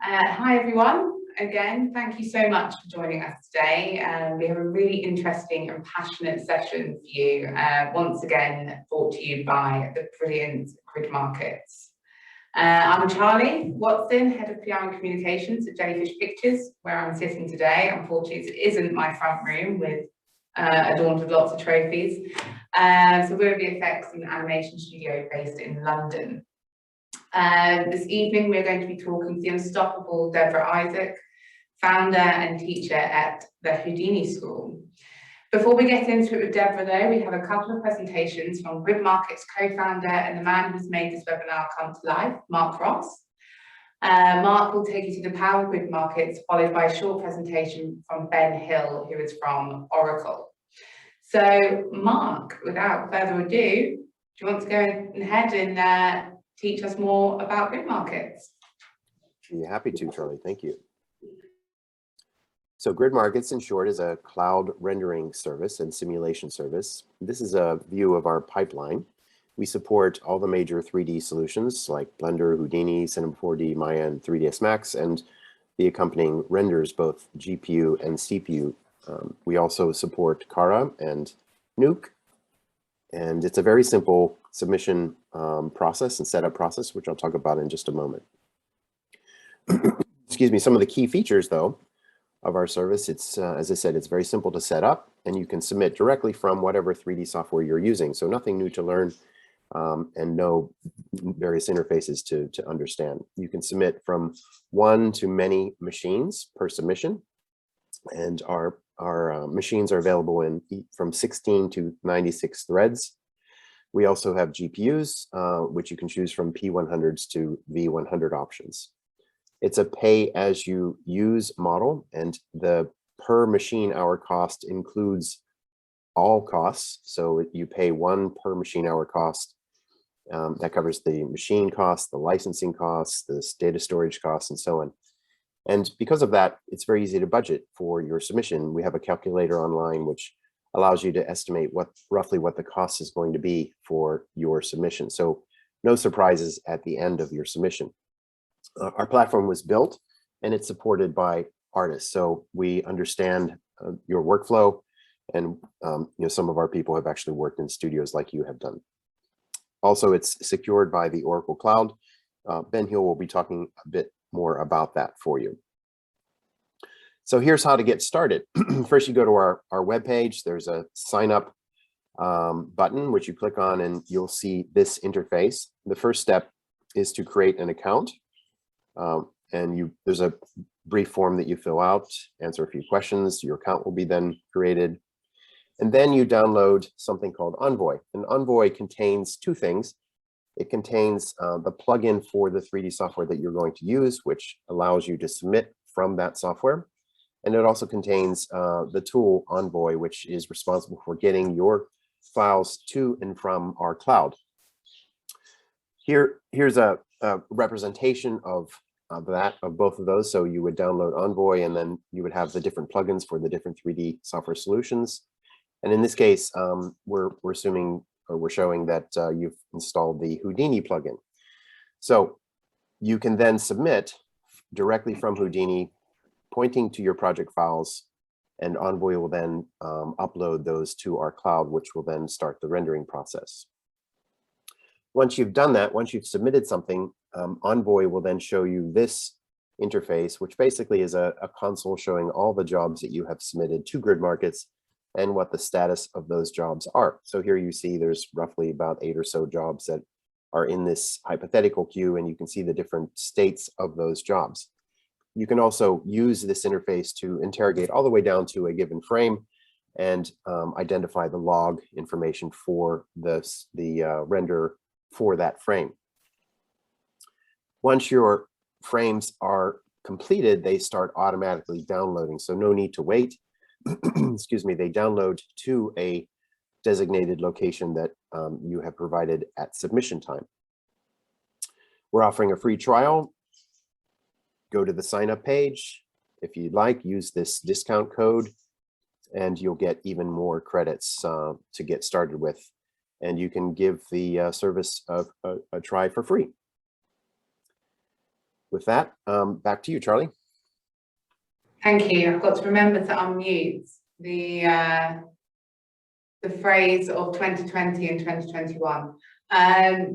Hi everyone. Again, thank you so much for joining us today. We have a really interesting and passionate session for you, once again brought to you by the brilliant GridMarkets. I'm Charlie Watson, Head of PR and Communications at Jellyfish Pictures, where I'm sitting today. Unfortunately, it isn't my front room with adorned with lots of trophies. So we're the effects and animation studio based in London. This evening, we're going to be talking to the unstoppable Debra Isaac, founder and teacher at the Houdini.School. Before we get into it with Debra, though, we have a couple of presentations from GridMarkets co-founder and the man who's made this webinar come to life, Mark Ross. Mark will take you to the power of GridMarkets, followed by a short presentation from Ben Hill, who is from Oracle. So, Mark, without further ado, do you want to go ahead and teach us more about GridMarkets? Yeah, happy to, Charlie. Thank you. So GridMarkets, in short, is a cloud rendering service and simulation service. This is a view of our pipeline. We support all the major 3D solutions like Blender, Houdini, Cinema 4D, Maya, and 3ds Max, and the accompanying renders, both GPU and CPU. We also support Kara and Nuke, and it's a very simple submission process and setup process, which I'll talk about in just a moment. Excuse me. Some of the key features, though, of our service, it's as I said, it's very simple to set up, and you can submit directly from whatever 3D software you're using. So nothing new to learn, and no various interfaces to understand. You can submit from one to many machines per submission, and our machines are available in from 16 to 96 threads. We also have GPUs, which you can choose from P100s to V100 options. It's a pay-as-you-use model, and the per machine hour cost includes all costs. So you pay one per machine hour cost. That covers the machine costs, the licensing costs, the data storage costs, and so on. And because of that, it's very easy to budget for your submission. We have a calculator online which allows you to estimate roughly what the cost is going to be for your submission. So no surprises at the end of your submission. Our platform was built and it's supported by artists. So we understand your workflow, and some of our people have actually worked in studios like you have done. Also, it's secured by the Oracle Cloud. Ben Hill will be talking a bit more about that for you. So here's how to get started. First, you go to our webpage. There's a sign up button, which you click on, and you'll see this interface. The first step is to create an account. There's a brief form that you fill out, answer a few questions. Your account will be then created. And then you download something called Envoy. And Envoy contains two things. It contains the plugin for the 3D software that you're going to use, which allows you to submit from that software. And it also contains the tool Envoy, which is responsible for getting your files to and from our cloud. Here's a representation of both of those. So you would download Envoy, and then you would have the different plugins for the different 3D software solutions. And in this case, we're showing that you've installed the Houdini plugin. So you can then submit directly from Houdini, pointing to your project files, and Envoy will then upload those to our cloud, which will then start the rendering process. Once you've done that, once you've submitted something, Envoy will then show you this interface, which basically is a console showing all the jobs that you have submitted to GridMarkets and what the status of those jobs are. So here you see there's roughly about 8 or so jobs that are in this hypothetical queue, and you can see the different states of those jobs. You can also use this interface to interrogate all the way down to a given frame and identify the log information for the render for that frame. Once your frames are completed, they start automatically downloading, so no need to wait. Excuse me, they download to a designated location that you have provided at submission time. We're offering a free trial. Go to the sign up page. If you'd like, use this discount code and you'll get even more credits to get started with. And you can give the service a try for free. with that, back to you, Charlie. Thank you. I've got to remember to unmute the phrase of 2020 and 2021.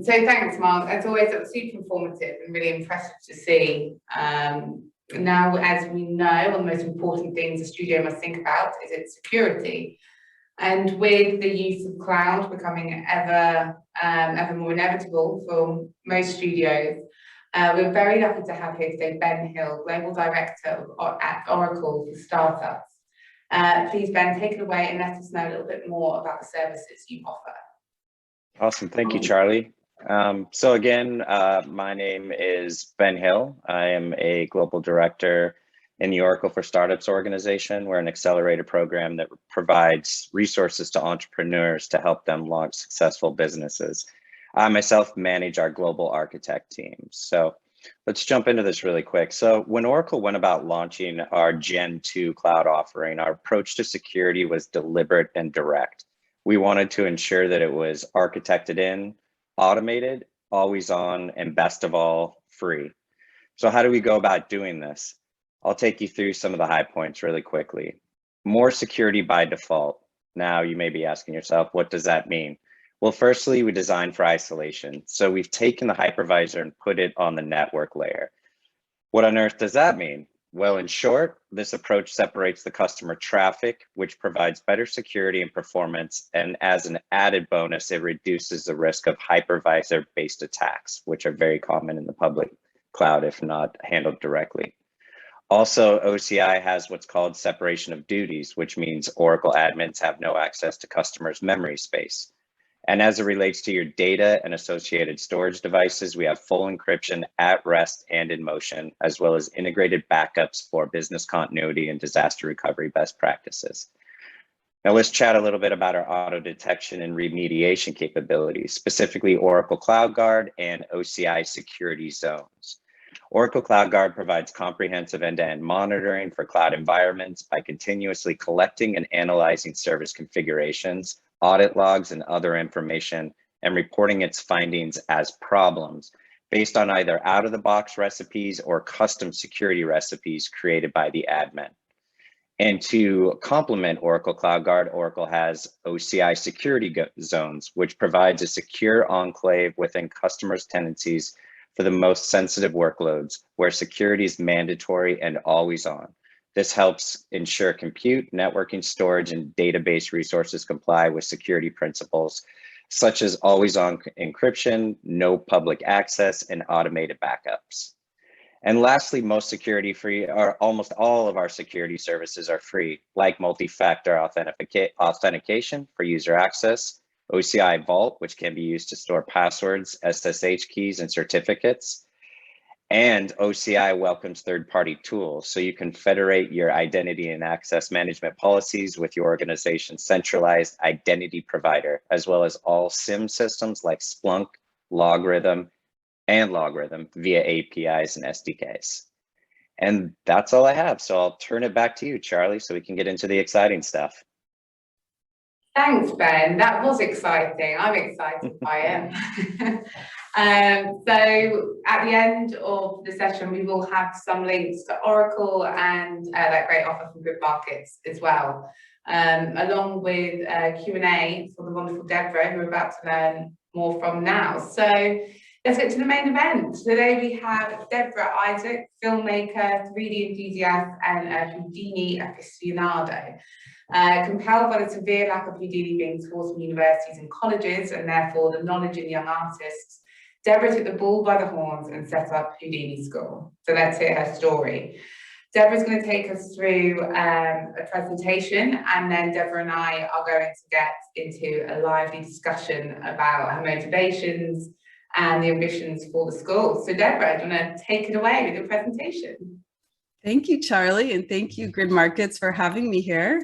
So thanks, Mark. As always, it was super informative and really impressive to see. Now, as we know, one of the most important things a studio must think about is its security. And with the use of cloud becoming ever more inevitable for most studios, we're very lucky to have here today Ben Hill, Global Director at Oracle for Startups. Please, Ben, take it away and let us know a little bit more about the services you offer. Awesome. Thank you, Charlie. So again, my name is Ben Hill. I am a Global Director in the Oracle for Startups organization. We're an accelerator program that provides resources to entrepreneurs to help them launch successful businesses. I myself manage our global architect team. So let's jump into this really quick. So when Oracle went about launching our Gen 2 cloud offering, our approach to security was deliberate and direct. We wanted to ensure that it was architected in, automated, always on, and best of all, free. So how do we go about doing this? I'll take you through some of the high points really quickly. More security by default. Now you may be asking yourself, what does that mean? Well, firstly, we designed for isolation. So we've taken the hypervisor and put it on the network layer. What on earth does that mean? Well, in short, this approach separates the customer traffic, which provides better security and performance. And as an added bonus, it reduces the risk of hypervisor-based attacks, which are very common in the public cloud if not handled directly. Also, OCI has what's called separation of duties, which means Oracle admins have no access to customers' memory space. And as it relates to your data and associated storage devices, we have full encryption at rest and in motion, as well as integrated backups for business continuity and disaster recovery best practices. Now let's chat a little bit about our auto detection and remediation capabilities, specifically Oracle Cloud Guard and OCI security zones. Oracle Cloud Guard provides comprehensive end-to-end monitoring for cloud environments by continuously collecting and analyzing service configurations, audit logs, and other information, and reporting its findings as problems based on either out-of-the-box recipes or custom security recipes created by the admin. And to complement Oracle Cloud Guard, Oracle has OCI security zones, which provides a secure enclave within customers' tenancies for the most sensitive workloads where security is mandatory and always on. This helps ensure compute, networking, storage, and database resources comply with security principles, such as always on encryption, no public access, and automated backups. And lastly, most security free, or almost all of our security services are free, like multi-factor authentication for user access, OCI Vault, which can be used to store passwords, SSH keys, and certificates. And OCI welcomes third-party tools, so you can federate your identity and access management policies with your organization's centralized identity provider, as well as all SIM systems like Splunk, Logarithm via APIs and SDKs. And that's all I have. So I'll turn it back to you, Charlie, so we can get into the exciting stuff. Thanks, Ben. That was exciting. I'm excited by it. So at the end of the session, we will have some links to Oracle and that great offer from GridMarkets as well, along with Q&A for the wonderful Debra, who we're about to learn more from now. So let's get to the main event. Today we have Debra Isaac, filmmaker, 3D enthusiast, and a Houdini aficionado. Compelled by the severe lack of Houdini being taught in universities and colleges, and therefore the knowledge in young artists, Debra took the bull by the horns and set up Houdini.School. So let's hear her story. Debra's going to take us through a presentation, and then Debra and I are going to get into a lively discussion about her motivations and the ambitions for the school. So Debra, do you want to take it away with your presentation? Thank you, Charlie, and thank you, GridMarkets, for having me here.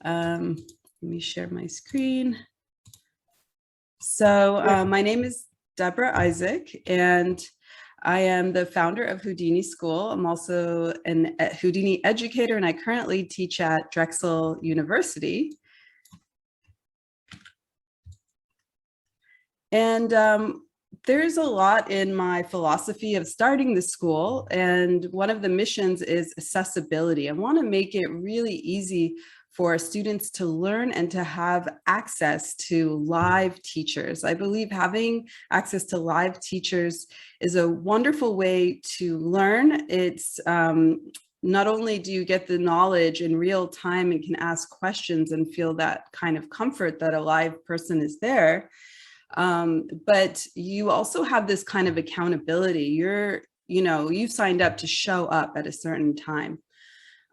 Let me share my screen. So my name is Debra Isaac, and I am the founder of Houdini.School. I'm also a Houdini educator, and I currently teach at Drexel University. And There's a lot in my philosophy of starting the school, and one of the missions is accessibility. I want to make it really easy for students to learn and to have access to live teachers. I believe having access to live teachers is a wonderful way to learn. It's not only do you get the knowledge in real time and can ask questions and feel that kind of comfort that a live person is there, but you also have this kind of accountability. You've signed up to show up at a certain time.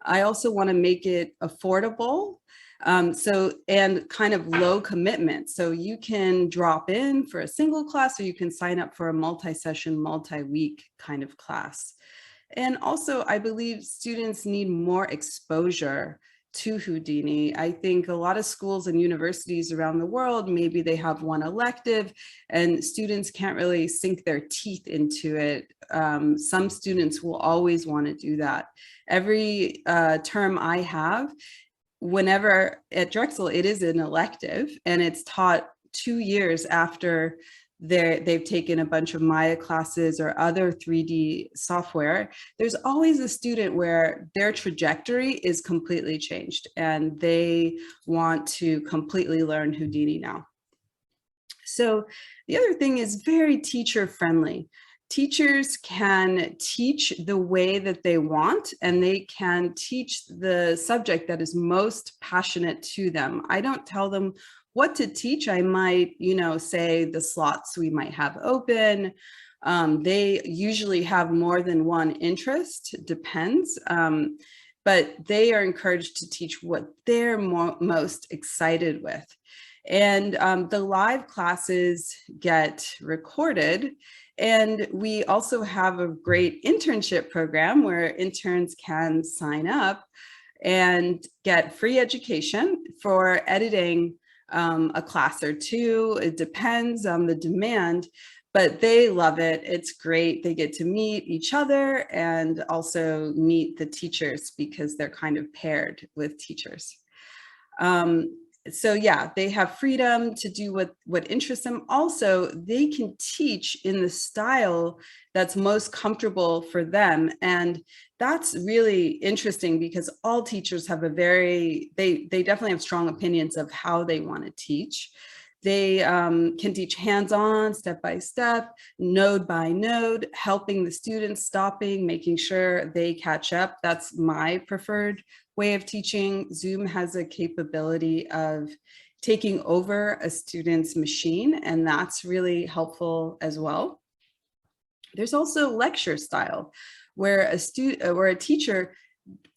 I also want to make it affordable, and kind of low commitment. So you can drop in for a single class, or you can sign up for a multi-session, multi-week kind of class. And also, I believe students need more exposure to Houdini. I think a lot of schools and universities around the world, maybe they have one elective and students can't really sink their teeth into it. Some students will always want to do that. Every term I have, whenever at Drexel, it is an elective and it's taught 2 years after they've taken a bunch of Maya classes or other 3D software. There's always a student where their trajectory is completely changed and they want to completely learn Houdini now. So the other thing is very teacher friendly. Teachers can teach the way that they want, and they can teach the subject that is most passionate to them. I don't tell them what to teach. I might, say the slots we might have open. They usually have more than one interest, depends. But they are encouraged to teach what they're most excited with. And the live classes get recorded. And we also have a great internship program where interns can sign up and get free education for editing a class or two. It depends on the demand, but they love it. It's great. They get to meet each other and also meet the teachers because they're kind of paired with teachers. So yeah, they have freedom to do what interests them. Also, they can teach in the style that's most comfortable for them. And that's really interesting because all teachers have they definitely have strong opinions of how they want to teach. They can teach hands-on, step-by-step, node by node, helping the students, stopping, making sure they catch up. That's my preferred way of teaching. Zoom has a capability of taking over a student's machine, and that's really helpful as well. There's also lecture style, where a teacher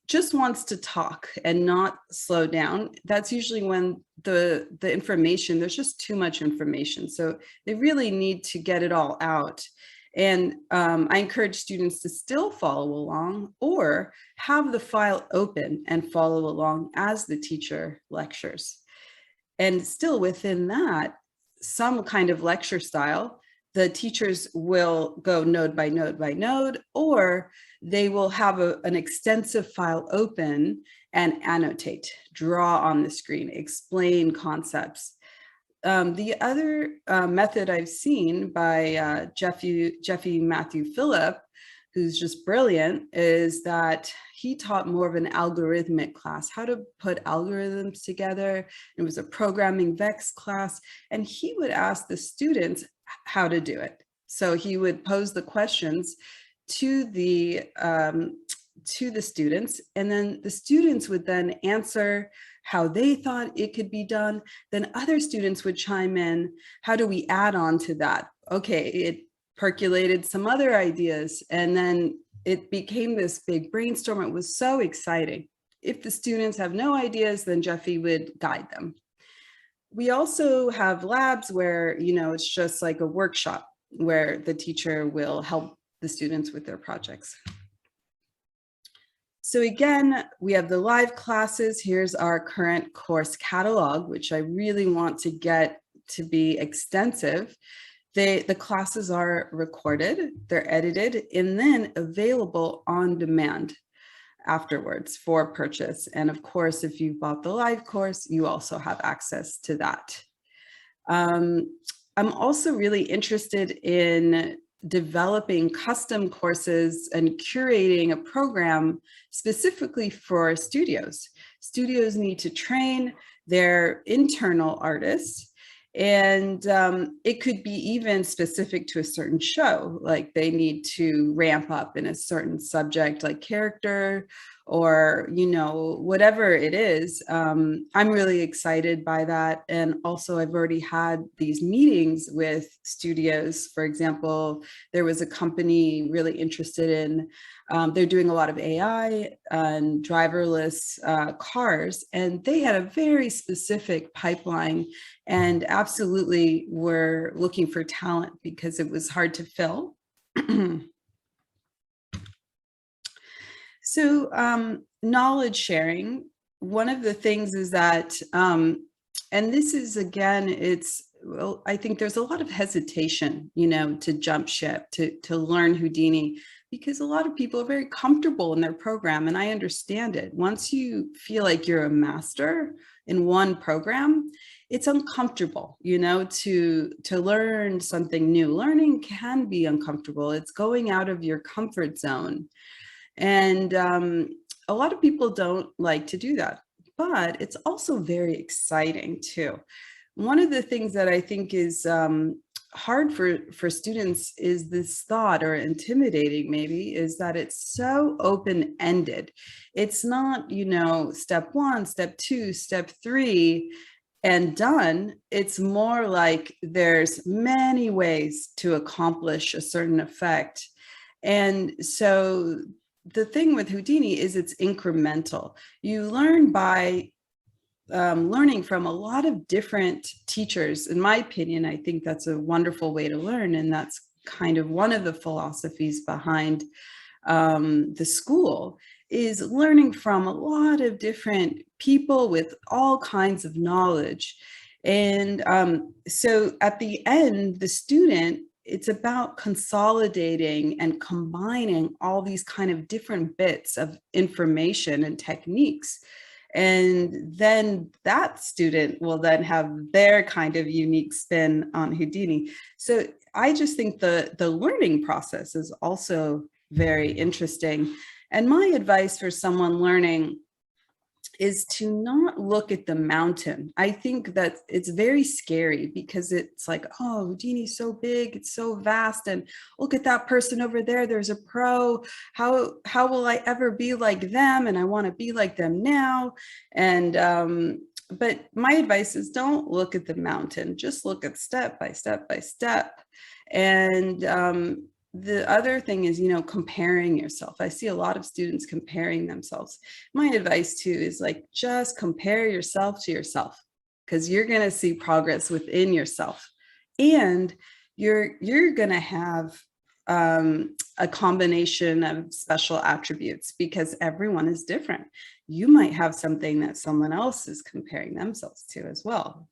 just wants to talk and not slow down. That's usually when the information, there's just too much information. So they really need to get it all out. And I encourage students to still follow along or have the file open and follow along as the teacher lectures. And still within that, some kind of lecture style, the teachers will go node by node by node, or they will have an extensive file open and annotate, draw on the screen, explain concepts. The other method I've seen by Jeffy Matthew Phillip, who's just brilliant, is that he taught more of an algorithmic class, how to put algorithms together. It was a programming VEX class, and he would ask the students how to do it. So he would pose the questions to the students, and then the students would then answer how they thought it could be done. Then other students would chime in, how do we add on to that? Okay, it percolated some other ideas, and then it became this big brainstorm. It was so exciting. If the students have no ideas, then Jeffy would guide them. We also have labs where, it's just like a workshop where the teacher will help the students with their projects. So again, we have the live classes. Here's our current course catalog, which I really want to get to be extensive. The classes are recorded, they're edited, and then available on demand afterwards for purchase. And of course, if you bought the live course, you also have access to that. I'm also really interested in developing custom courses and curating a program specifically for studios. Studios need to train their internal artists, and it could be even specific to a certain show, like they need to ramp up in a certain subject like character or, you know, whatever it is. I'm really excited by that. And also I've already had these meetings with studios. For example, there was a company really interested in, they're doing a lot of AI and driverless cars, and they had a very specific pipeline and absolutely were looking for talent because it was hard to fill. So knowledge sharing, one of the things is that, and this is, again, well, I think there's a lot of hesitation, you know, to jump ship, to learn Houdini, because a lot of people are very comfortable in their program, and I understand it. Once you feel like you're a master in one program, it's uncomfortable, you know, to learn something new. Learning can be uncomfortable. It's going out of your comfort zone. And a lot of people don't like to do that, but it's also very exciting too. One of the things that I think is hard for students is this thought, or intimidating maybe, is that it's so open-ended. It's not, you know, step 1, step 2, step 3, and done. It's more like there's many ways to accomplish a certain effect. And so the thing with Houdini is it's incremental. You learn by learning from a lot of different teachers. In my opinion, I think that's a wonderful way to learn. And that's kind of one of the philosophies behind the school, is learning from a lot of different people with all kinds of knowledge. And so at the end, the student, it's about consolidating and combining all these kind of different bits of information and techniques. And then that student will then have their kind of unique spin on Houdini. So I just think the learning process is also very interesting. And my advice for someone learning is to not look at the mountain. I think that it's very scary because it's like, oh, Houdini's so big, it's so vast, and look at that person over there, there's a pro. How will I ever be like them? And I want to be like them now. And but my advice is, don't look at the mountain, just look at step by step by step. And the other thing is, you know, comparing yourself. I see a lot of students comparing themselves. My advice too is, like, just compare yourself to yourself, because you're going to see progress within yourself, and you're going to have a combination of special attributes, because everyone is different. You might have something that someone else is comparing themselves to as well.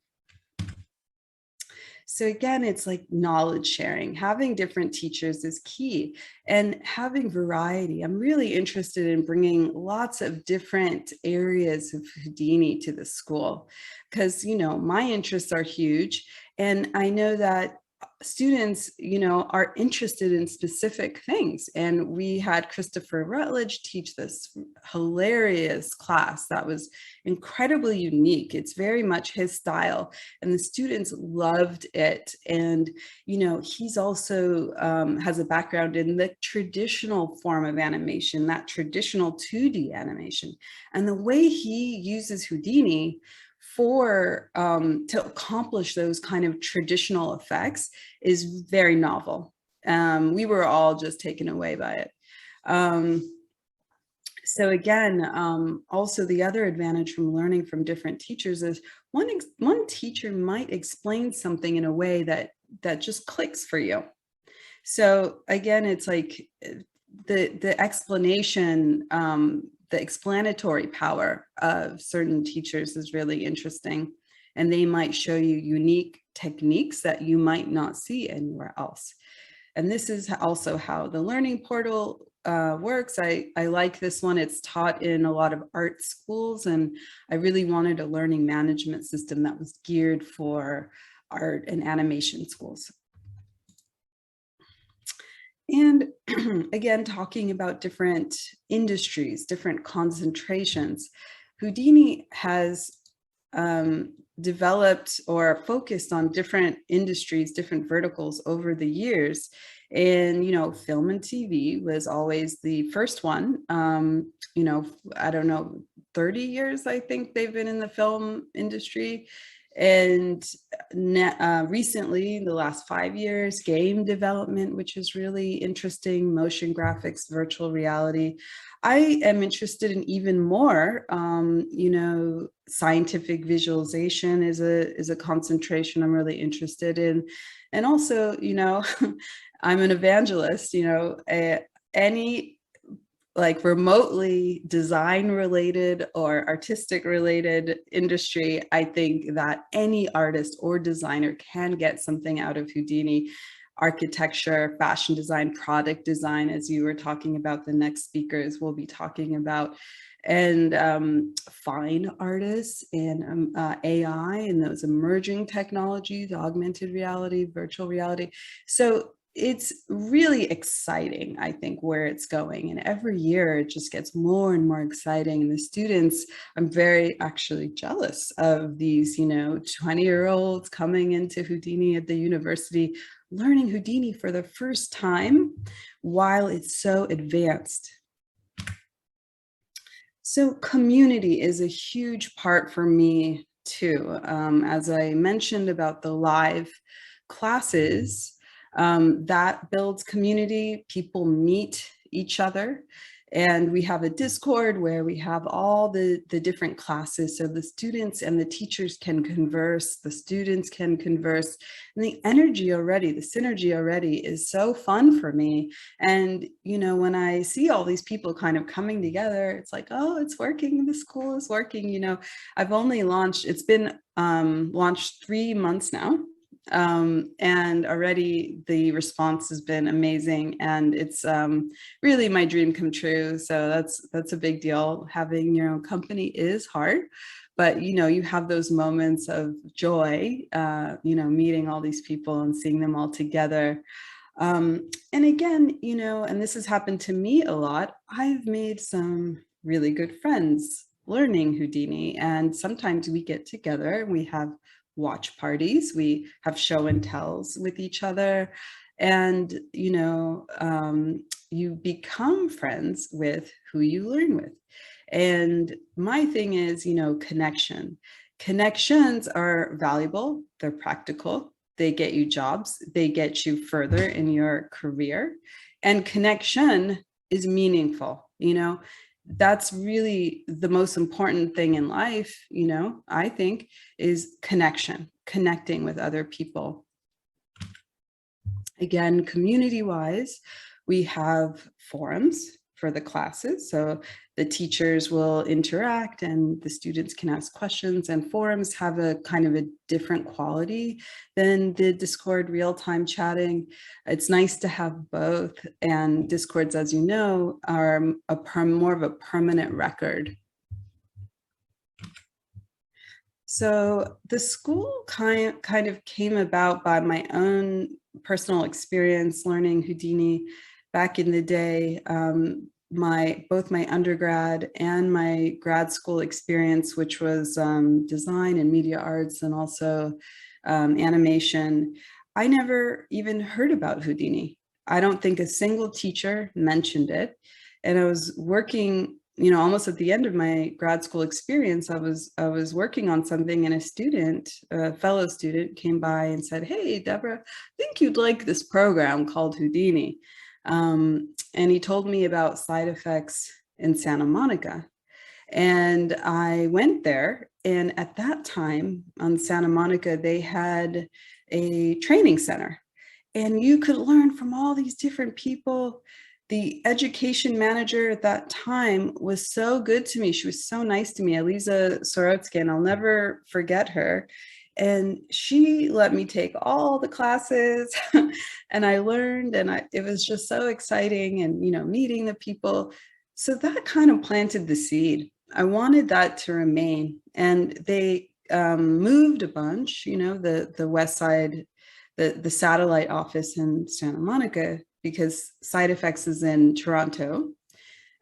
So again, it's like knowledge sharing. Having different teachers is key, and having variety. I'm really interested in bringing lots of different areas of Houdini to the school, because, you know, my interests are huge, and I know that students, you know, are interested in specific things. And we had Christopher Rutledge teach this hilarious class that was incredibly unique. It's very much his style, and the students loved it. And, you know, he's also has a background in the traditional form of animation, that traditional 2D animation. And the way he uses Houdini for to accomplish those kind of traditional effects is very novel. We were all just taken away by it. So again, also the other advantage from learning from different teachers is one teacher might explain something in a way that just clicks for you. So again, it's like the explanation, the explanatory power of certain teachers is really interesting, and they might show you unique techniques that you might not see anywhere else. And this is also how the learning portal works. I like this one. It's taught in a lot of art schools, and I really wanted a learning management system that was geared for art and animation schools. And again, talking about different industries, different concentrations, Houdini has developed or focused on different industries, different verticals over the years. And, you know, film and TV was always the first one. You know, I don't know, 30 years, I think they've been in the film industry. And recently, the last 5 years, game development, which is really interesting, motion graphics, virtual reality. I am interested in even more, you know, scientific visualization is a concentration I'm really interested in. And also, you know, I'm an evangelist, you know, any like remotely design related or artistic related industry, I think that any artist or designer can get something out of Houdini. Architecture, fashion design, product design, as you were talking about, the next speakers will be talking about, and fine artists and AI and those emerging technologies, augmented reality, virtual reality. So it's really exciting, I think, where it's going. And every year it just gets more and more exciting. And the students, I'm very actually jealous of these, you know, 20-year-olds coming into Houdini at the university, learning Houdini for the first time while it's so advanced. So community is a huge part for me too. As I mentioned about the live classes, that builds community. People meet each other, and we have a Discord where we have all the different classes, so the students and the teachers can converse, the students can converse, and the energy already, the synergy already is so fun for me. And you know, when I see all these people kind of coming together, it's like, oh, it's working, the school is working. You know, I've only launched, it's been launched 3 months now. And already the response has been amazing, and it's really my dream come true. So that's a big deal. Having your own company is hard, but you know, you have those moments of joy, you know, meeting all these people and seeing them all together. And again, you know, and this has happened to me a lot, I've made some really good friends learning Houdini, and sometimes we get together and we have watch parties, we have show and tells with each other, and you know, you become friends with who you learn with. And my thing is, you know, connections are valuable, they're practical, they get you jobs, they get you further in your career, and connection is meaningful. You know, that's really the most important thing in life, you know, I think, is connection, connecting with other people. Again, community-wise, we have forums for the classes. So the teachers will interact and the students can ask questions, and forums have a kind of a different quality than the Discord real-time chatting. It's nice to have both, and Discords, as you know, are more of a permanent record. So the school kind of came about by my own personal experience learning Houdini back in the day. Both my undergrad and my grad school experience, which was design and media arts and also animation, I never even heard about Houdini. I don't think a single teacher mentioned it. And I was working, you know, almost at the end of my grad school experience, I was working on something, and a fellow student came by and said, "Hey, Debra, I think you'd like this program called Houdini." And he told me about side effects in Santa Monica. And I went there, and at that time on Santa Monica, they had a training center, and you could learn from all these different people. The education manager at that time was so good to me. She was so nice to me, Eliza Sorotsky, and I'll never forget her. And she let me take all the classes and I learned, and it was just so exciting, and, you know, meeting the people. So that kind of planted the seed. I wanted that to remain. And they moved a bunch, the West Side, the satellite office in Santa Monica, because Side Effects is in Toronto.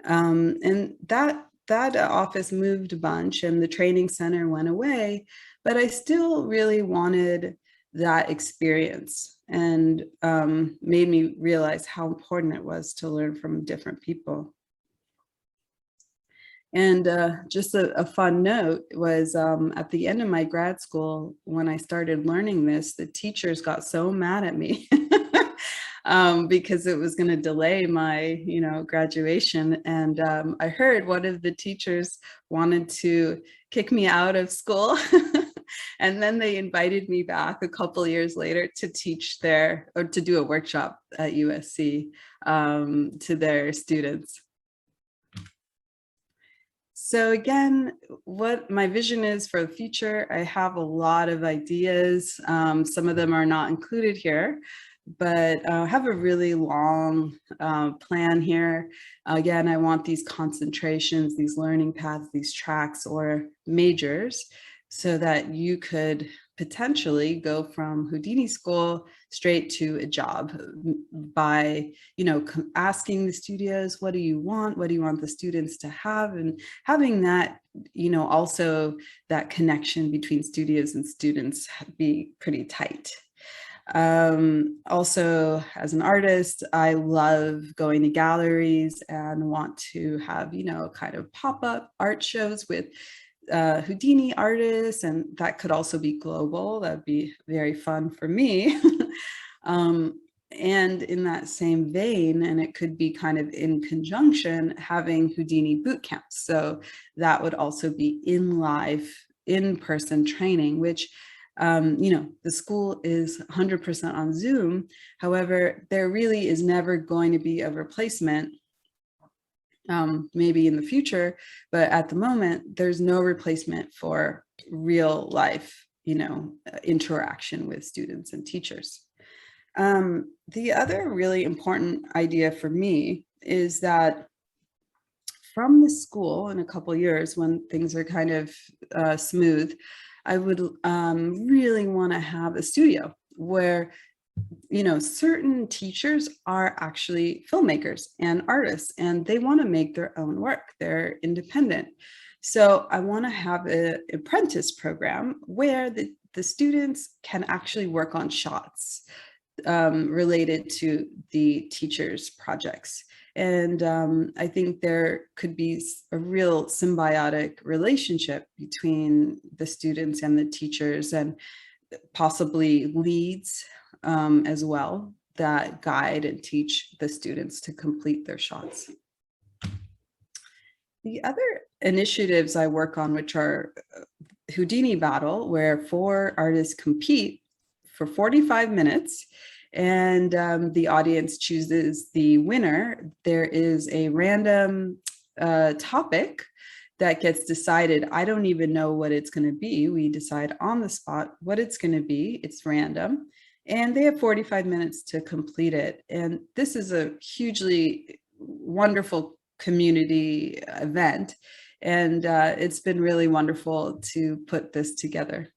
And that office moved a bunch and the training center went away, but I still really wanted that experience, and made me realize how important it was to learn from different people. And just a fun note was at the end of my grad school, when I started learning this, the teachers got so mad at me because it was going to delay my, graduation. And I heard one of the teachers wanted to kick me out of school. And then they invited me back a couple years later to teach there, or to do a workshop at USC to their students. So again, what my vision is for the future, I have a lot of ideas. Some of them are not included here, but I have a really long plan here. Again, I want these concentrations, these learning paths, these tracks or majors, so that you could potentially go from Houdini School straight to a job by, asking the studios, what do you want? What do you want the students to have? And having that, also that connection between studios and students be pretty tight. Also, as an artist, I love going to galleries and want to have, kind of pop-up art shows with Houdini artists, and that could also be global. That'd be very fun for me. And in that same vein, and it could be kind of in conjunction, having Houdini boot camps. So that would also be in-person training, which, the school is 100% on Zoom. However, there really is never going to be a replacement. Maybe in the future, but at the moment, there's no replacement for real life, interaction with students and teachers. The other really important idea for me is that from the school in a couple of years, when things are kind of smooth, I would really want to have a studio where certain teachers are actually filmmakers and artists, and they want to make their own work. They're independent. So I want to have an apprentice program where the students can actually work on shots related to the teachers' projects. And I think there could be a real symbiotic relationship between the students and the teachers, and possibly leads as well that guide and teach the students to complete their shots. The other initiatives I work on, which are Houdini Battle, where 4 artists compete for 45 minutes and the audience chooses the winner. There is a random topic that gets decided. I don't even know what it's going to be. We decide on the spot what it's going to be. It's random. And they have 45 minutes to complete it. And this is a hugely wonderful community event. And it's been really wonderful to put this together.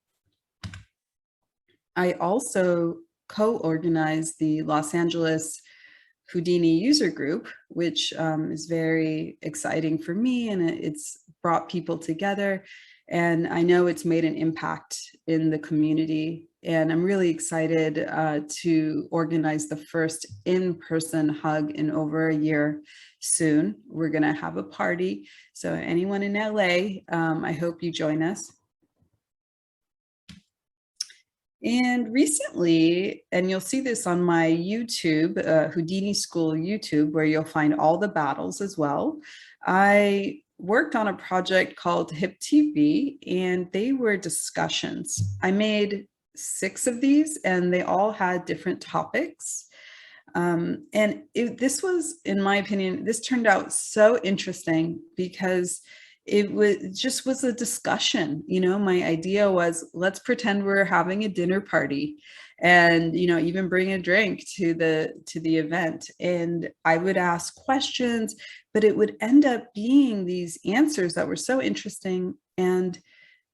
I also co-organized the Los Angeles Houdini user group, which is very exciting for me, and it's brought people together. And I know it's made an impact in the community. And I'm really excited to organize the first in-person hug in over a year soon. We're going to have a party. So anyone in LA, I hope you join us. And recently, and you'll see this on my YouTube, Houdini.School YouTube, where you'll find all the battles as well. I worked on a project called Hip TV, and they were discussions. I made 6 of these, and they all had different topics. And this was, in my opinion, this turned out so interesting because it was a discussion. My idea was, let's pretend we're having a dinner party and, even bring a drink to the event. And I would ask questions, but it would end up being these answers that were so interesting. And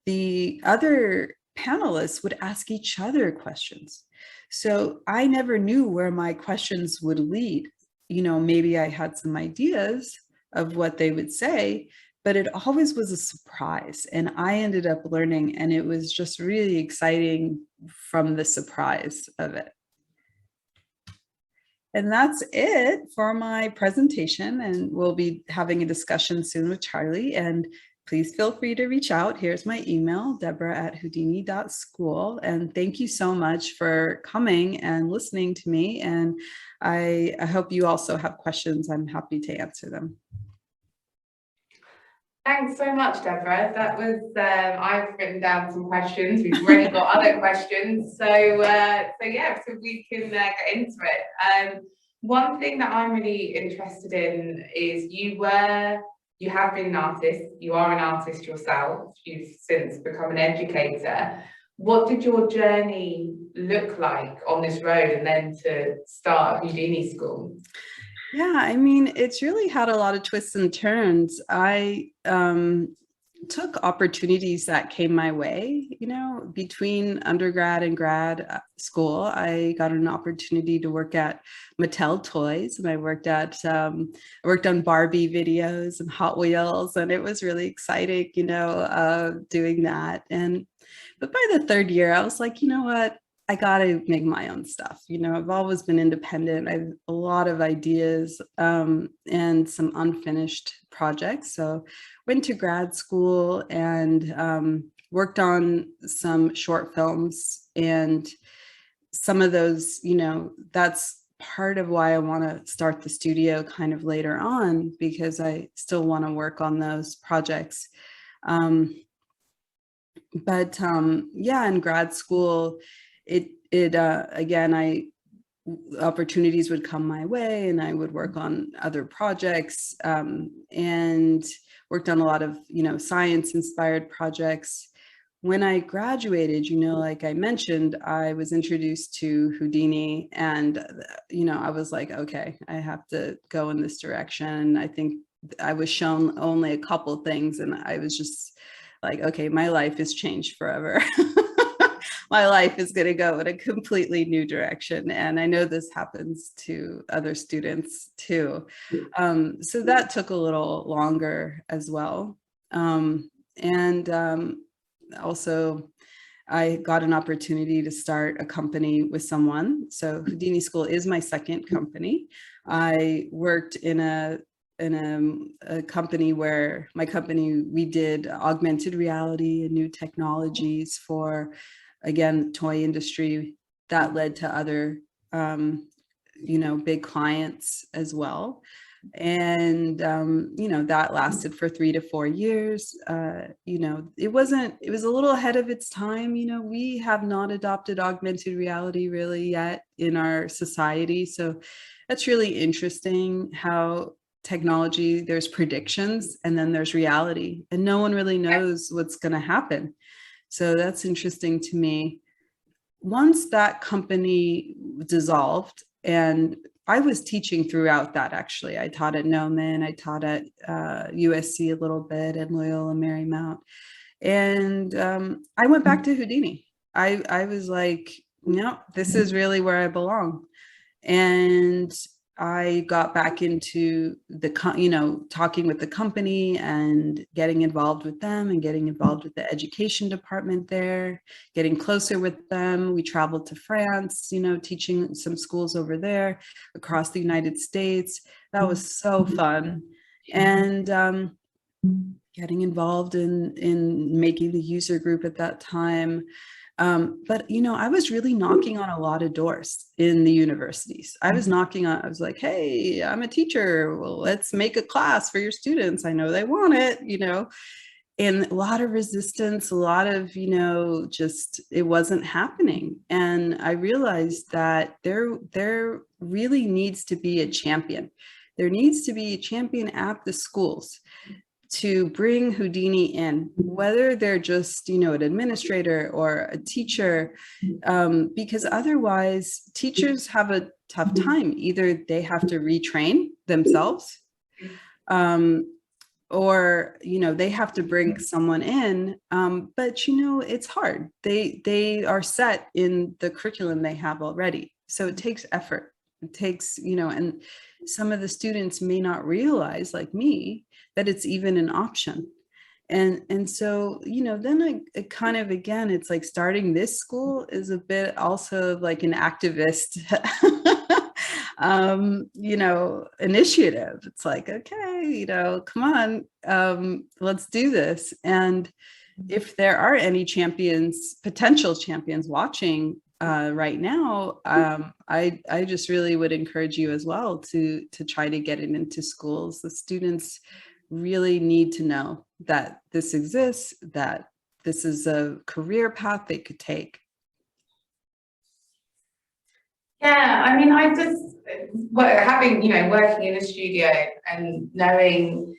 the other panelists would ask each other questions. So I never knew where my questions would lead. Maybe I had some ideas of what they would say, but it always was a surprise. And I ended up learning, and it was just really exciting from the surprise of it. And that's it for my presentation. And we'll be having a discussion soon with Charlie. And please feel free to reach out. Here's my email, Debra@Houdini.School. And thank you so much for coming and listening to me. And I hope you also have questions. I'm happy to answer them. Thanks so much, Debra. That was, I've written down some questions. We've already got other questions. So yeah, so we can get into it. One thing that I'm really interested in is you have been an artist. You are an artist yourself. You've since become an educator. What did your journey look like on this road and then to start Houdini School? Yeah, I mean, it's really had a lot of twists and turns. I took opportunities that came my way, between undergrad and grad school. I got an opportunity to work at Mattel Toys, and I worked on Barbie videos and Hot Wheels, and it was really exciting, doing that. But by the third year, I was like, you know what? I got to make my own stuff. I've always been independent. I have a lot of ideas and some unfinished projects. So went to grad school and worked on some short films, and some of those, that's part of why I want to start the studio kind of later on, because I still want to work on those projects. Yeah, in grad school, again, opportunities would come my way, and I would work on other projects, and worked on a lot of, science inspired projects. When I graduated, like I mentioned, I was introduced to Houdini, and, I was like, okay, I have to go in this direction. I think I was shown only a couple things, and I was just like, okay, my life has changed forever. My life is going to go in a completely new direction. And I know this happens to other students too. So that took a little longer as well. Also, I got an opportunity to start a company with someone. So Houdini School is my second company. I worked in a company where we did augmented reality and new technologies for, again, toy industry. That led to other, big clients as well. And, that lasted for 3 to 4 years. It was a little ahead of its time. We have not adopted augmented reality really yet in our society. So that's really interesting how technology, there's predictions and then there's reality, and no one really knows what's going to happen. So that's interesting to me. Once that company dissolved, and I was teaching throughout that, actually. I taught at Noman, I taught at USC a little bit, and Loyola Marymount. And I went back to Houdini. I was like, no, this is really where I belong. And I got back into talking with the company and getting involved with them and getting involved with the education department there, getting closer with them. We traveled to France, teaching some schools over there, across the United States. That was so fun. And getting involved in making the user group at that time. But I was really knocking on a lot of doors in the universities. I was like, hey, I'm a teacher. Well, let's make a class for your students. I know they want it, and a lot of resistance, a lot of, just, it wasn't happening. And I realized that there really needs to be a champion. There needs to be a champion at the schools to bring Houdini in, whether they're just, an administrator or a teacher, because otherwise teachers have a tough time. Either they have to retrain themselves, or, you know, they have to bring someone in, but, you know, it's hard. They are set in the curriculum they have already. So it takes effort. It takes, you know, and some of the students may not realize, like me, that it's even an option. And so, you know, then I kind of, again, it's like starting this school is a bit also like an activist, you know, initiative. It's like, okay, you know, come on, let's do this. And if there are any champions, potential champions watching right now, I just really would encourage you as well to try to get it into schools. The students really need to know that this exists, that this is a career path they could take. Yeah, I mean, I just, having, you know, working in a studio and knowing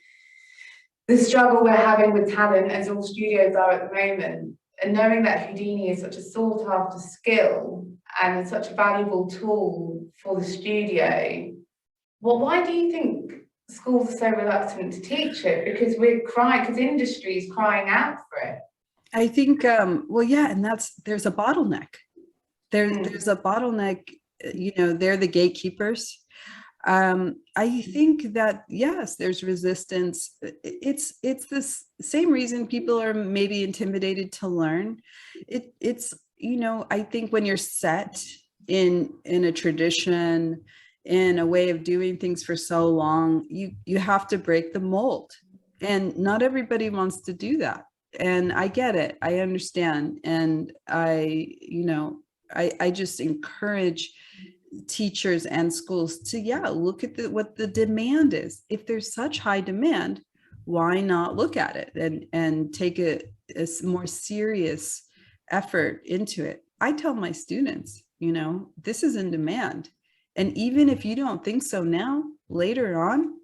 the struggle we're having with talent, as all studios are at the moment, and knowing that Houdini is such a sought after skill and such a valuable tool for the studio, well, why do you think schools are so reluctant to teach it? Because because industry is crying out for it. I think, well, yeah, and there's a bottleneck. There's a bottleneck, you know, they're the gatekeepers. I think that, yes, there's resistance. It's the same reason people are maybe intimidated to learn. It's, you know, I think when you're set in a tradition, in a way of doing things for so long, you have to break the mold. And not everybody wants to do that. And I get it. I understand. And I just encourage teachers and schools to, look at what the demand is. If there's such high demand, why not look at it and take a more serious effort into it? I tell my students, you know, this is in demand. And even if you don't think so now, later on,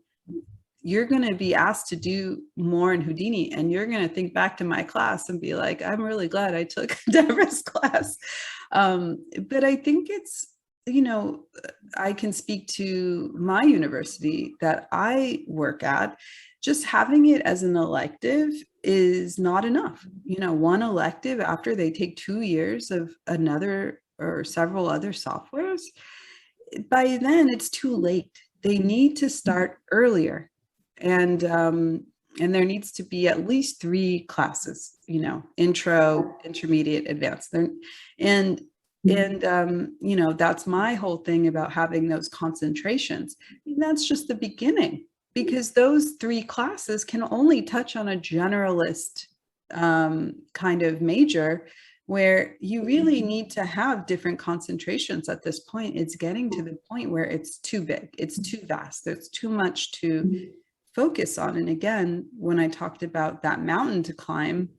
you're going to be asked to do more in Houdini, and you're going to think back to my class and be like, I'm really glad I took Debra's class. But I think it's, you know, I can speak to my university that I work at. Just having it as an elective is not enough. You know, one elective after they take 2 years of another or several other softwares, by then it's too late. They need to start earlier. And there needs to be at least 3 classes, you know, intro, intermediate, advanced. And you know, that's my whole thing about having those concentrations. And that's just the beginning, because those 3 classes can only touch on a generalist kind of major, where you really need to have different concentrations at this point. It's getting to the point where it's too big, it's too vast, there's too much to focus on. And again, when I talked about that mountain to climb,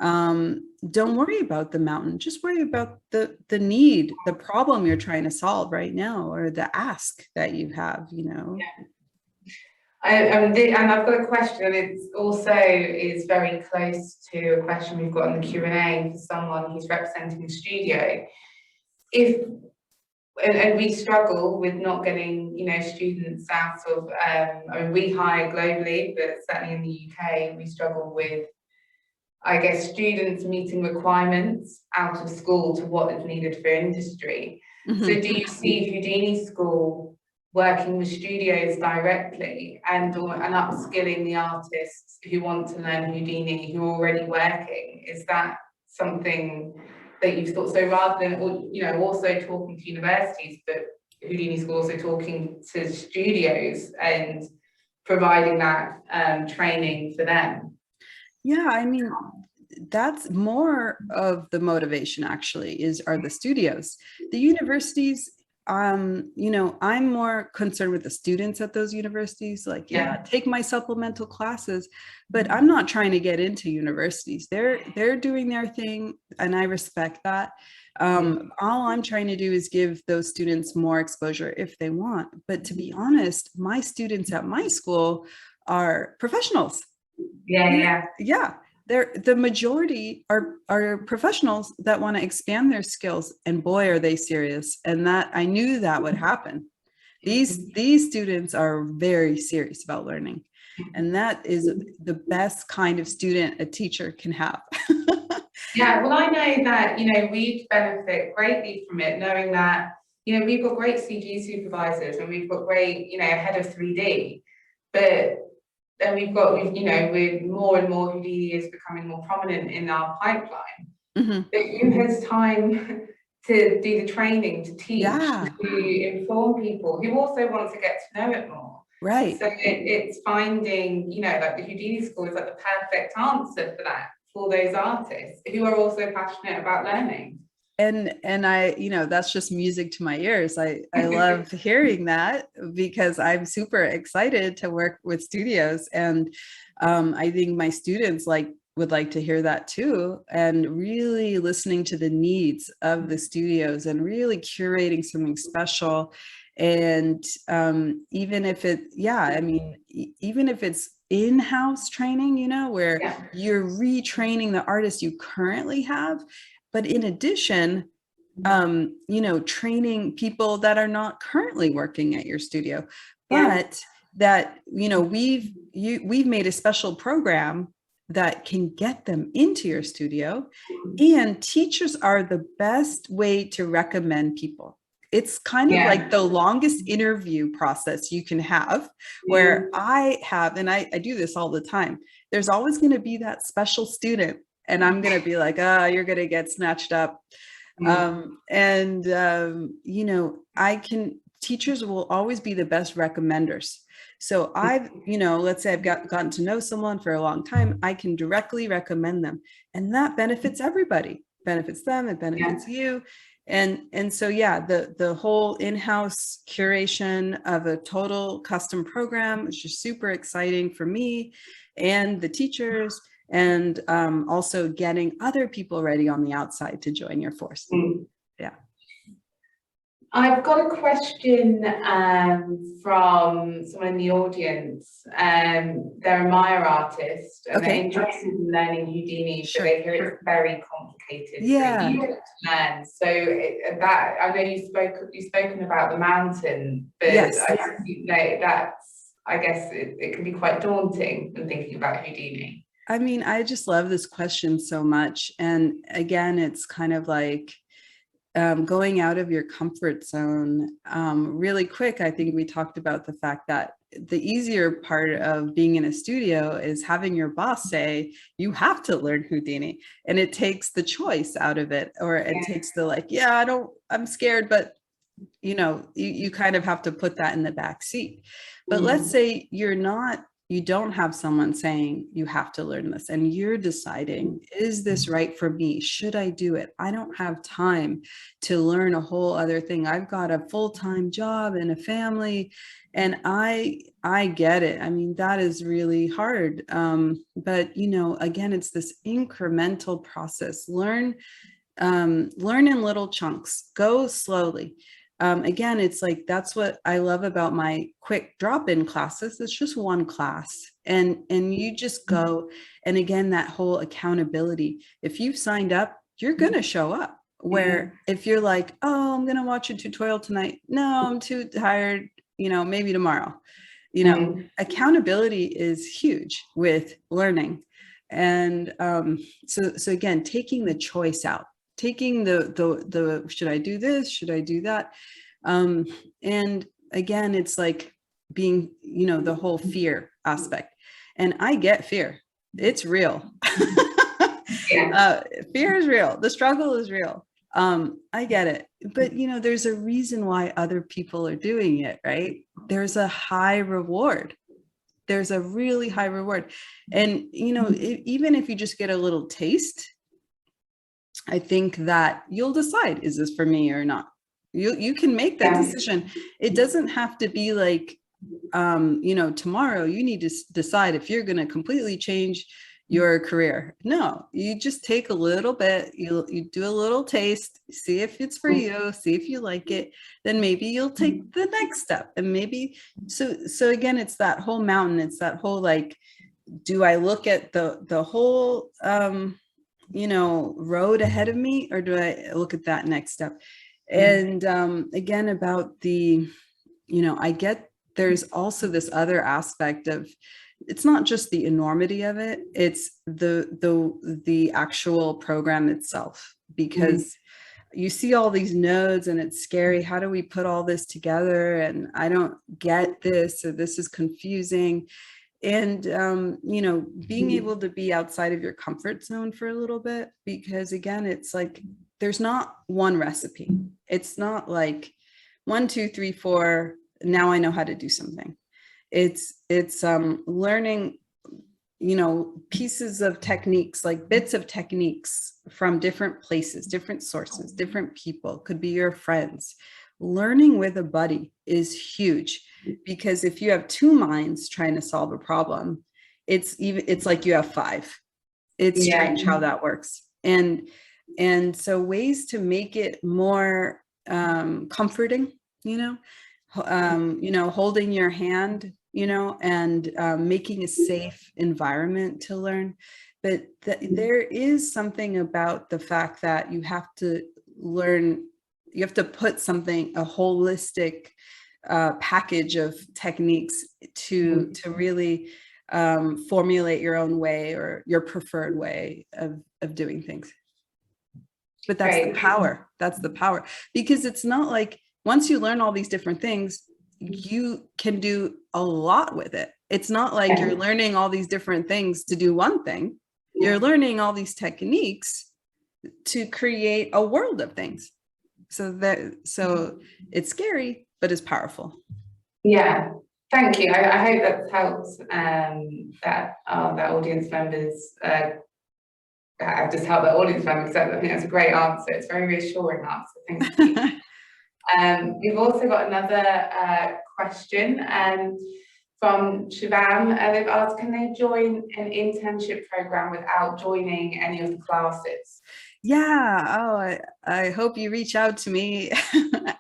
don't worry about the mountain, just worry about the need, the problem you're trying to solve right now, or the ask that you have, you know. Yeah. And I've got a question, and it's also is very close to a question we've got in the Q&A for someone who's representing the studio. And we struggle with not getting, you know, students out of, I mean, we hire globally, but certainly in the UK, we struggle with, I guess, students meeting requirements out of school to what is needed for industry. Mm-hmm. So do you see Houdini.School working with studios directly and upskilling the artists who want to learn Houdini, who are already working? Is that something that you've thought? So rather than, you know, also talking to universities, but Houdini.School also talking to studios and providing that training for them? Yeah, I mean, that's more of the motivation actually, are the studios. The universities, you know, I'm more concerned with the students at those universities, like, take my supplemental classes, but I'm not trying to get into universities. They're doing their thing, and I respect that. All I'm trying to do is give those students more exposure if they want. But to be honest, my students at my school are professionals. Yeah. The majority are professionals that want to expand their skills, and boy, are they serious. And that I knew that would happen. These students are very serious about learning. And that is the best kind of student a teacher can have. Yeah, well, I know that, you know, we benefit greatly from it, knowing that, you know, we've got great CG supervisors and we've got great, you know, head of 3D, but then we've got, you know, with more and more Houdini is becoming more prominent in our pipeline. Mm-hmm. But who has time to do the training, to teach, Yeah. to inform people who also want to get to know it more? Right. So it's finding, you know, like the Houdini.School is like the perfect answer for that, for those artists who are also passionate about learning. And I, you know, that's just music to my ears. I love hearing that, because I'm super excited to work with studios. And I think my students would like to hear that too, and really listening to the needs of the studios and really curating something special. And even if it, yeah, I mean, even if it's in-house training, you know, where you're retraining the artists you currently have, but in addition, you know, training people that are not currently working at your studio, but that, you know, we've made a special program that can get them into your studio. And teachers are the best way to recommend people. It's kind of like the longest interview process you can have, where I have, and I do this all the time, there's always going to be that special student, and I'm going to be like, you're going to get snatched up. You know, teachers will always be the best recommenders. So I've, you know, let's say I've gotten to know someone for a long time, I can directly recommend them, and that benefits everybody, benefits them, it benefits you. And so, yeah, the whole in-house curation of a total custom program is just super exciting for me and the teachers, and also getting other people ready on the outside to join your force. Yeah. I've got a question from someone in the audience. They're a Maya artist, and they're interested in learning Houdini, but they hear it's very complicated for you to learn. So that, I know you've spoken about the mountain, but I guess it can be quite daunting when thinking about Houdini. I mean, I just love this question so much. And again, it's kind of like going out of your comfort zone really quick. I think we talked about the fact that the easier part of being in a studio is having your boss say, you have to learn Houdini, and it takes the choice out of it, or it takes the I'm scared, but you know, you kind of have to put that in the back seat. But let's say you don't have someone saying you have to learn this, and you're deciding, is this right for me? Should I do it? I don't have time to learn a whole other thing. I've got a full-time job and a family, and I get it. I mean, that is really hard. But you know, again, it's this incremental process. Learn in little chunks, go slowly. Again, it's like, that's what I love about my quick drop-in classes. It's just one class, and you just go. And again, that whole accountability, if you've signed up, you're going to show up. Where if you're like, oh, I'm going to watch a tutorial tonight. No, I'm too tired, you know, maybe tomorrow. You know, accountability is huge with learning. And so again, taking the choice out, taking the should I do this? Should I do that? And again, it's like being, you know, the whole fear aspect. And I get fear. It's real. Fear is real. The struggle is real. I get it. But, you know, there's a reason why other people are doing it, right? There's a high reward. There's a really high reward. And, you know, even if you just get a little taste, I think that you'll decide, is this for me or not? You can make that decision. It doesn't have to be like, you know, tomorrow you need to decide if you're going to completely change your career. No, you just take a little bit, you do a little taste, see if it's for you, see if you like it, then maybe you'll take the next step. And maybe, so again, it's that whole mountain. It's that whole, like, do I look at the whole, you know, road ahead of me, or do I look at that next step? And again, about the, you know, I get there's also this other aspect of it's not just the enormity of it, it's the actual program itself, because you see all these nodes and it's scary. How do we put all this together? And I don't get this, or this is confusing. And, you know, being able to be outside of your comfort zone for a little bit, because again, it's like, there's not one recipe. It's not like 1, 2, 3, 4, now I know how to do something. It's learning, you know, pieces of techniques, like bits of techniques from different places, different sources, different people, could be your friends. Learning with a buddy is huge, because if you have 2 minds trying to solve a problem, it's like you have 5. It's strange how that works. And so ways to make it more comforting, you know, holding your hand, you know, and making a safe environment to learn. But there is something about the fact that you have to learn, you have to put a holistic package of techniques to really formulate your own way, or your preferred way of doing things. But that's the power. That's the power, because it's not like once you learn all these different things, you can do a lot with it. It's not like you're learning all these different things to do one thing. You're learning all these techniques to create a world of things. So it's scary, but it's powerful. Yeah, thank you. I hope that helps that audience members. I've just helped the audience members. So I think that's a great answer. It's a very reassuring answer. Thank you. We've also got another question from Shivam. They've asked, can they join an internship program without joining any of the classes? Yeah. Oh, I hope you reach out to me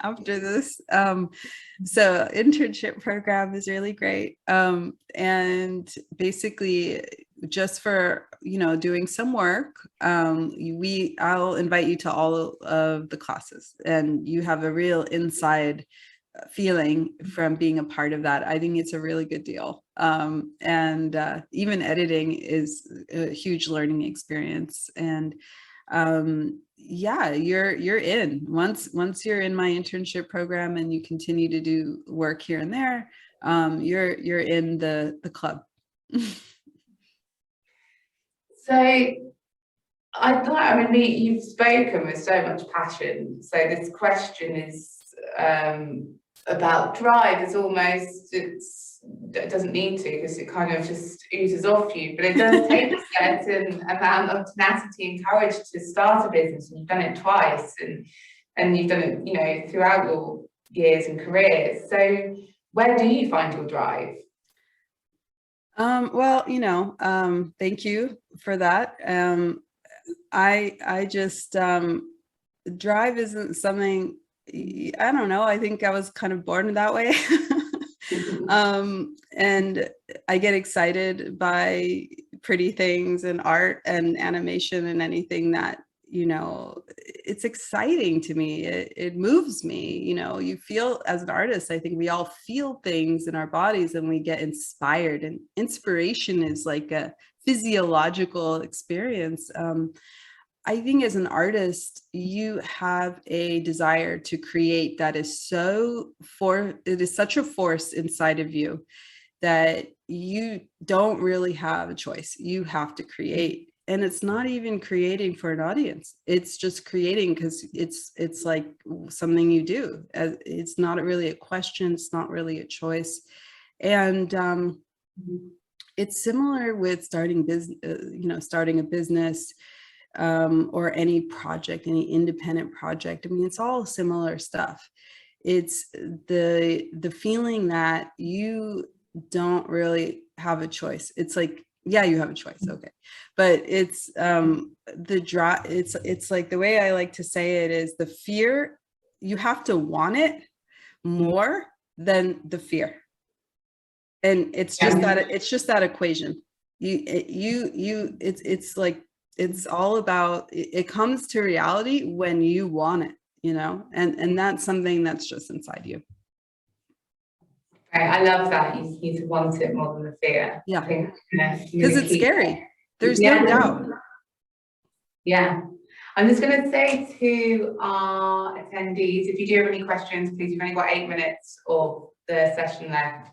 after this. So internship program is really great. And basically just for, you know, doing some work, I'll invite you to all of the classes, and you have a real inside feeling from being a part of that. I think it's a really good deal. And even editing is a huge learning experience. And yeah, you're in. Once you're in my internship program and you continue to do work here and there, you're in the club. So I thought, I mean, you've spoken with so much passion. So this question is about drive. It's almost, it doesn't need to, because it kind of just oozes off you, but it does take a certain amount of tenacity and courage to start a business. And you've done it twice, and you've done it, you know, throughout your years and careers. So where do you find your drive? Well, you know, thank you for that. I just, drive isn't something, I don't know. I think I was kind of born that way. And I get excited by pretty things and art and animation and anything that, you know, it's exciting to me. It moves me. You know, you feel, as an artist, I think we all feel things in our bodies and we get inspired, and inspiration is like a physiological experience. I think as an artist, you have a desire to create that is it is such a force inside of you that you don't really have a choice. You have to create. And it's not even creating for an audience. It's just creating because it's like something you do. It's not really a question. It's not really a choice. And it's similar with starting a business, or any project, any independent project. I mean, it's all similar stuff. It's the feeling that you don't really have a choice. It's like, yeah, you have a choice. Okay. But it's the drive. It's like, the way I like to say it is, the fear, you have to want it more than the fear. And it's just that equation. It's like, it's all about, it comes to reality when you want it, you know, and that's something that's just inside you. Right, I love that. You need to want it more than the fear. Yeah. I think Because it's scary. There's no doubt. Yeah. I'm just going to say to our attendees, if you do have any questions, please, you've only got 8 minutes of the session left.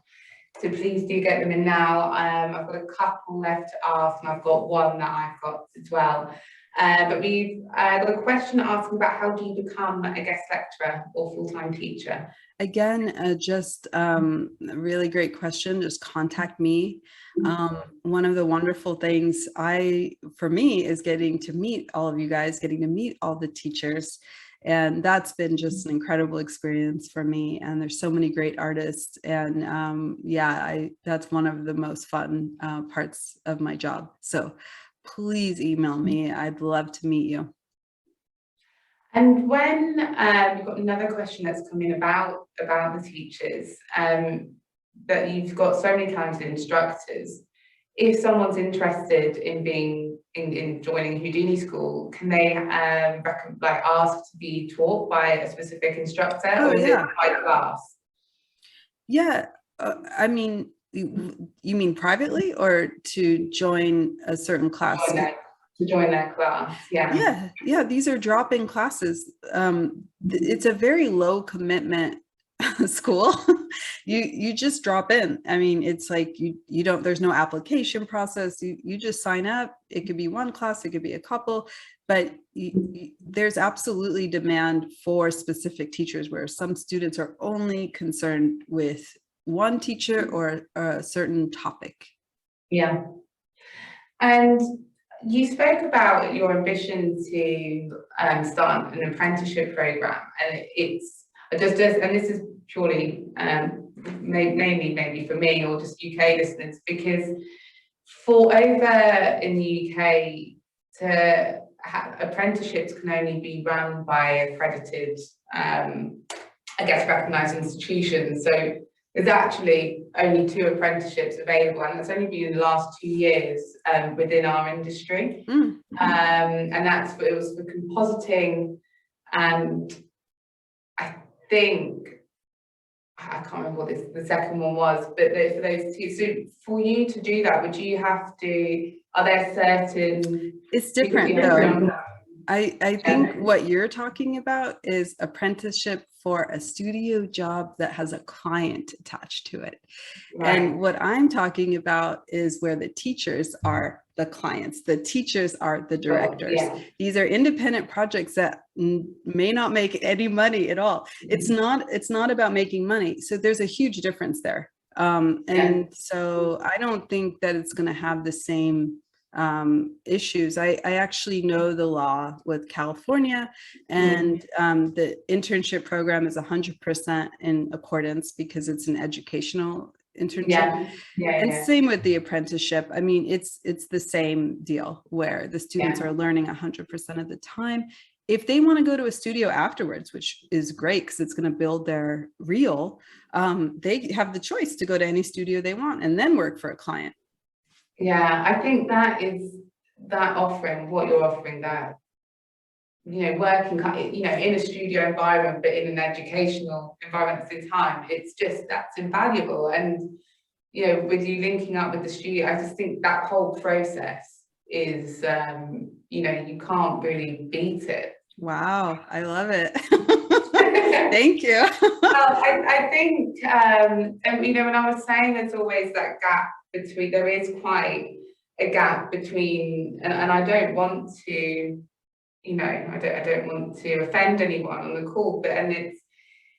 So please do get them in now. I've got a couple left to ask, and I've got one that I've got as well. But we've got a question asking about how do you become a guest lecturer or full-time teacher? Again, just a really great question. Just contact me. One of the wonderful things for me is getting to meet all of you guys, getting to meet all the teachers. And that's been just an incredible experience for me. And there's so many great artists. And yeah, that's one of the most fun parts of my job. So please email me. I'd love to meet you. And when you've got another question that's come in about the teachers, that you've got so many talented instructors. If someone's interested in joining Houdini School, can they ask to be taught by a specific instructor, or is it by class? Yeah, I mean, you mean privately or to join a certain class? To join their class, yeah. Yeah, these are drop-in classes. It's a very low commitment school. You just drop in. I mean, it's like you don't, there's no application process. You just sign up. It could be one class, it could be a couple, but there's absolutely demand for specific teachers, where some students are only concerned with one teacher or a certain topic. Yeah. And you spoke about your ambition to start an apprenticeship program, and it's and this is purely mainly maybe for me or just UK listeners, because for over in the UK, apprenticeships can only be run by accredited, recognised institutions. So there's actually only 2 apprenticeships available, and that's only been in the last 2 years within our industry. And it was for compositing, and I think I can't remember what the second one was, but for those 2. So for you to do that, would you have to? Are there certain? It's different though. I think what you're talking about is apprenticeship for a studio job that has a client attached to it. Right. And what I'm talking about is where the teachers are the clients, the teachers are the directors. Oh, yeah. These are independent projects that may not make any money at all. It's not about making money. So there's a huge difference there. So I don't think that it's going to have the same issues. I actually know the law with California, and the internship program is 100% in accordance because it's an educational internship. Same with the apprenticeship. I mean, it's the same deal where the students are learning 100% of the time. If they want to go to a studio afterwards, which is great because it's going to build their reel, they have the choice to go to any studio they want and then work for a client. Yeah, I think that is that offering, what you're offering, that, working, in a studio environment, but in an educational environment at the same time, that's invaluable. And, with you linking up with the studio, I just think that whole process is, you can't really beat it. Wow, I love it. Thank you. Well, I think, when I was saying there's always that gap between, there is quite a gap between, and I don't want to, I don't want to offend anyone on the call, but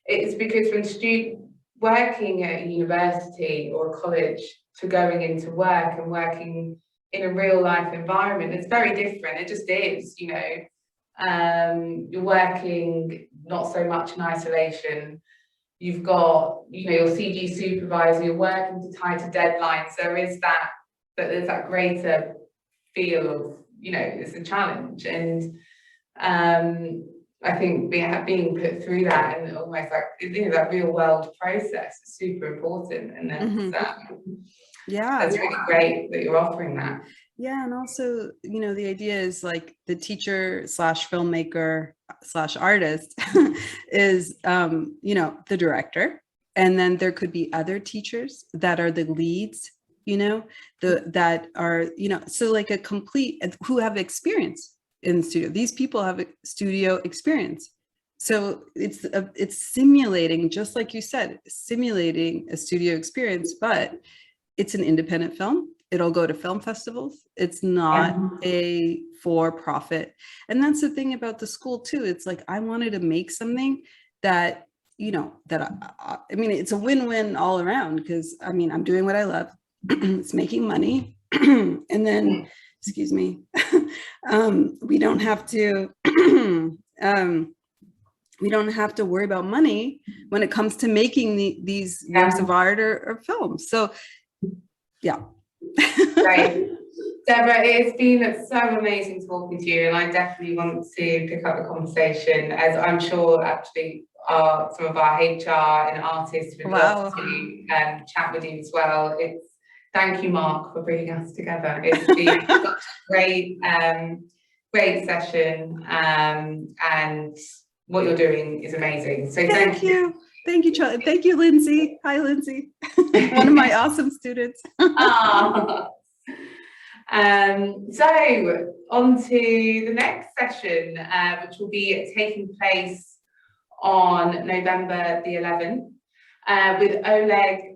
it's because when working at a university or a college to going into work and working in a real life environment, it's very different. It just is, you're working not so much in isolation. You've got, your CG supervisor, you're working to tie to deadlines. There is there's that greater feel of, it's a challenge. And I think being put through that and almost like, that real world process is super important. And that's really great that you're offering that. Yeah, and also, the idea is like the teacher / filmmaker / artist is, the director, And then there could be other teachers that are the leads, you know, that are, you know, so like a complete, who have experience in the studio. These people have a studio experience. So it's simulating, just like you said, simulating a studio experience, but it's an independent film. It'll go to film festivals. It's not a for-profit. And that's the thing about the school too. It's like, I wanted to make something that, you know, that I mean, it's a win-win all around, because I mean, I'm doing what I love. It's making money. And then, excuse me, we don't have to, we don't have to worry about money when it comes to making these works of art or films. So yeah. Great. Debra, it's been so amazing talking to you, and I definitely want to pick up the conversation, as I'm sure actually some of our HR and artists would love to chat with you as well. Thank you, Mark, for bringing us together. It's been such a great, great session, and what you're doing is amazing. So thank you. Thank you, Charlie. Thank you, Lindsay. Hi, Lindsay. One of my awesome students. So on to the next session, which will be taking place on November the 11th with Oleg.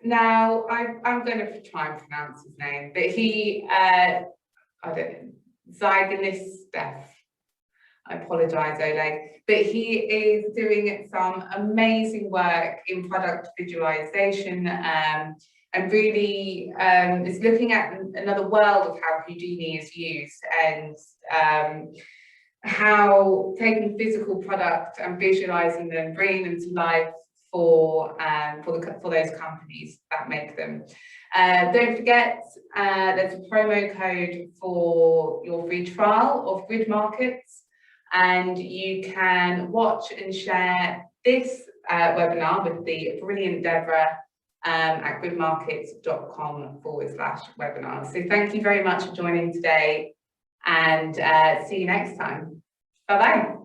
Now, I'm going to try and pronounce his name, but he, I don't know, Zygonistef. I apologize, Oleg, but he is doing some amazing work in product visualization, and really is looking at another world of how Houdini is used, and how taking physical product and visualizing them, bringing them to life for those companies that make them. Don't forget, there's a promo code for your free trial of GridMarkets, and you can watch and share this webinar with the brilliant Debra at gridmarkets.com/webinar. So thank you very much for joining today, and see you next time. Bye-bye.